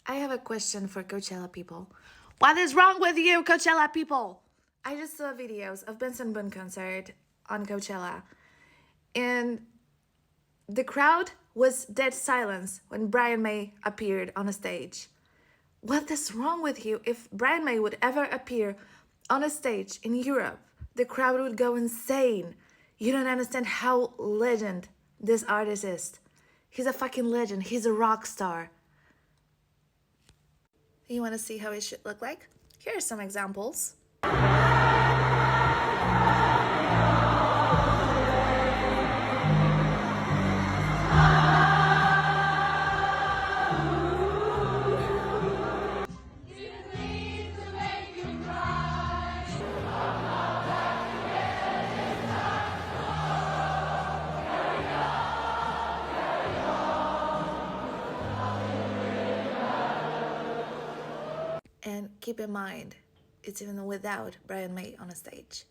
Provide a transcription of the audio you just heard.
I have a question for Coachella people. What is wrong with you, Coachella people? I just saw videos of Benson Boone concert on Coachella, and the crowd was dead silence when Brian May appeared on a stage. What is wrong with you? If Brian May would ever appear on a stage in Europe, the crowd would go insane. You don't understand how legend this artist is. He's a fucking legend. He's a rock star. You want to see how it should look like? Here are some examples. And keep in mind, it's even without Brian May on a stage.